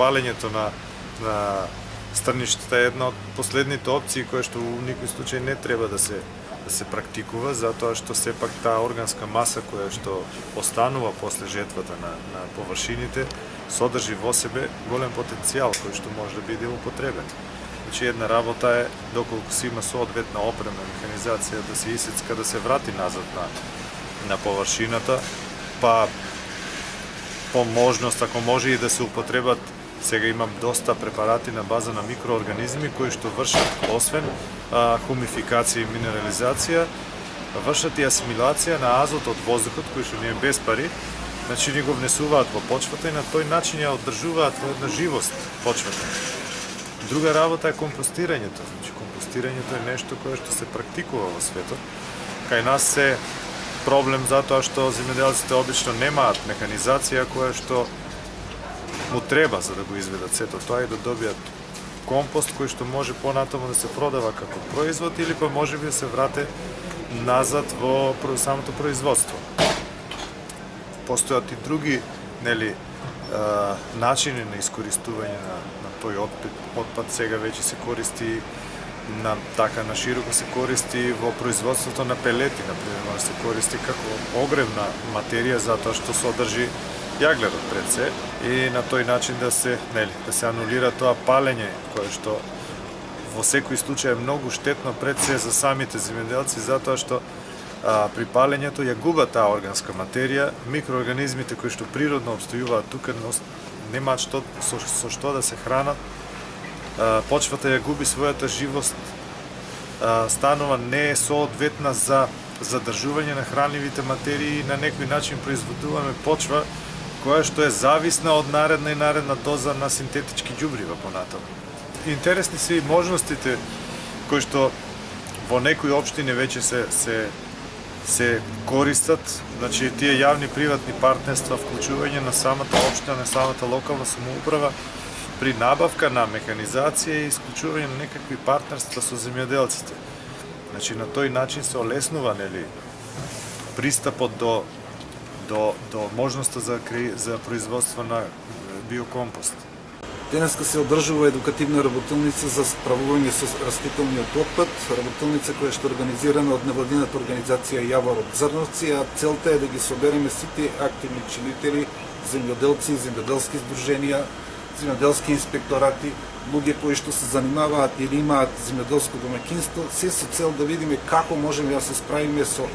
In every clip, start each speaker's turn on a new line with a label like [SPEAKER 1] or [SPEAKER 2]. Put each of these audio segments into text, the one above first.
[SPEAKER 1] палењето на стрништата е една од последните опции која што во никој случај не треба да се практикува, затоа што сепак таа органска маса која што останува после жетвата на површините содржи во себе голем потенцијал кој што може да биде употребен. Значи една работа е доколку се има соодветна опрема, механизација да се исецка, да се врати назад на површината, па по можност, ако може и да се употребат, сега имам доста препарати на база на микроорганизми кои што вршат освен хумификација и минерализација, вршат и асимилација на азот од воздухот кој што не е без пари, значи ни го внесуваат во почвата и на тој начин ја одржуваат во една живост почвата. Друга работа е компостирањето. Значи компостирањето е нешто кое што се практикува во светот. Кај нас се проблем затоа што земјоделците обично немаат механизација која што му треба за да го изведат сето тоа и да добијат компост кој што може понатаму да се продава како производ или па може би да се врате назад во самото производство. Постојат и други начини на искористување на тој отпад. Сега веќе се користи на широко се користи во производството на пелети, например, може се користи како огревна материја затоа што содржи јаглерод пред се и на тој начин да се анулира тоа палење кое што во секој случај е многу штетно пред се за самите земјоделци затоа што при палењето ја губат таа органска материја, микроорганизмите кои што природно обстојуваат тука немаат со што да се хранат, почвата ја губи својата живост, станува не соодветна за задржување на хранливите материи и на некој начин производуваме почва која што е зависна од наредна доза на синтетички ѓубрива понатаму. Интересни се и можностите кои што во некои општини веќе се користат, значи тие јавни приватни партнерства, вклучување на самата општина, на самата локална самоуправа при набавка на механизација и исклучување на некакви партнерства со земјоделците. Значи на тој начин се олеснува пристапот до можноста за производство на биокомпост.
[SPEAKER 2] Денеска се одржува едукативна работилница за справување со растителниот отпад, работилница која што е организирана од невладината организација Јавор од Зрновци, а целта е да ги собереме сите активни учинители, земјоделци, земјоделски здруженија, земјоделски инспекторати, луѓе кои што се занимаваат или имаат земјоделско домаќинство, се со цел да видиме како можеме да се справиме со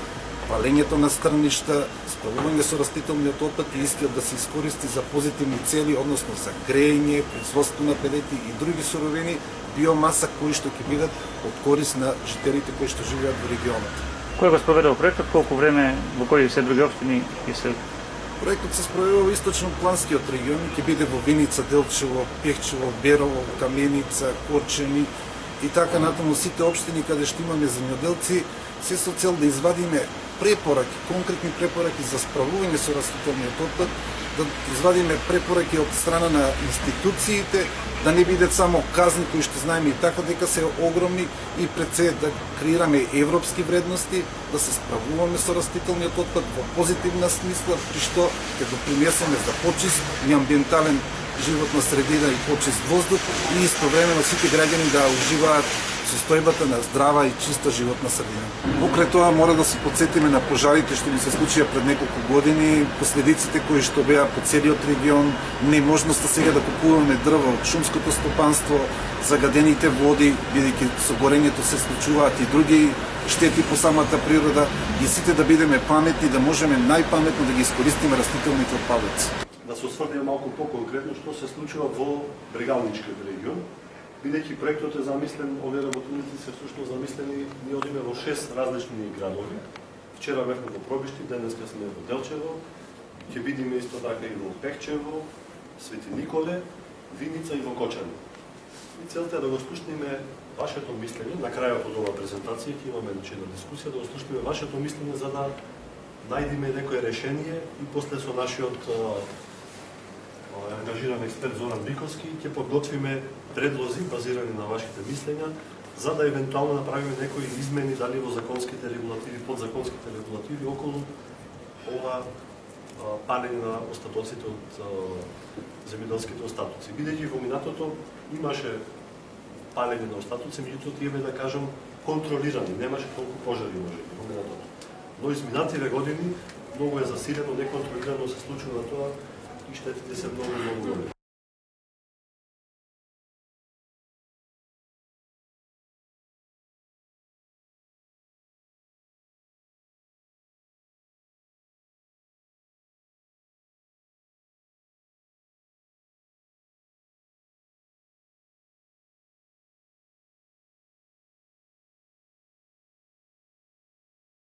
[SPEAKER 2] палењето на стрништа, справување со растителниот отпад и истиот да се искористи за позитивни цели, односно за грејење, производство на пелети и други суровини, биомаса кои што ќе бидат од корист на жителите кои што живеат во регионот.
[SPEAKER 3] Кој го спроведува проектот, колку време, во кои се други општини ќе се...
[SPEAKER 2] Проектот се спроведува во источно-планскиот регион, ќе биде во Виница, Делчево, Пехчево, Берово, Каменица, Корчени и така натаму сите општини каде што имаме земјоделци, се со цел да извадиме препораки, конкретни препораки за справување со растителниот отпад, да извадиме препораки од страна на институциите, да не бидат само казни кои што знаеме и така дека се огромни и пред се да креираме европски вредности, да се справуваме со растителниот отпад во позитивна смисла, при што ќе допринесеме за почист и амбиентален животна средина и почист воздух и истовремено сите граѓани да уживаат состојбата на здрава и чиста животна средина. Покрај тоа мора да се потсетиме на пожарите што ни се случија пред неколку години, последиците кои што беа по целиот регион, неможноста сега да купуваме дрва од шумското стопанство, загадените води, бидејќи со горењето се случуваат и други штети по самата природа, и сите да бидеме паметни, да можеме најпаметно да ги искористиме растителните отпадоци.
[SPEAKER 4] Да се осврнеме малку по-конкретно што се случува во Брегалничкиот регион. Бидејќи проектот е замислен, овие работилници се всушност замислени, ние одиме во 6 различни градови. Вчера бевме во Пробишти, денеска сме во Делчево, ќе бидеме исто така и во Пехчево, Свети Николе, Виница и во Кочани. И целта е да го слушнеме вашето мислење, на крајот од оваа презентација ќе имаме една дискусија, да го слушнеме вашето мислење за да најдеме некое решение и после со нашиот ангажиран експерт Зоран Биковски ќе подготвиме предлози базирани на вашите мислења за да евентуално направиме некои измени дали во законските регулативи, подзаконските регулативи околу ова палење на остатоците од земјоделските остатоци. Бидејќи во минатото имаше палење на остатоци, меѓутоа тие бе, да кажам, контролирани, немаше толку пожари можеби во минатото. Но изминативе години многу е засилено, неконтролирано се случува тоа и штетите се многу големи.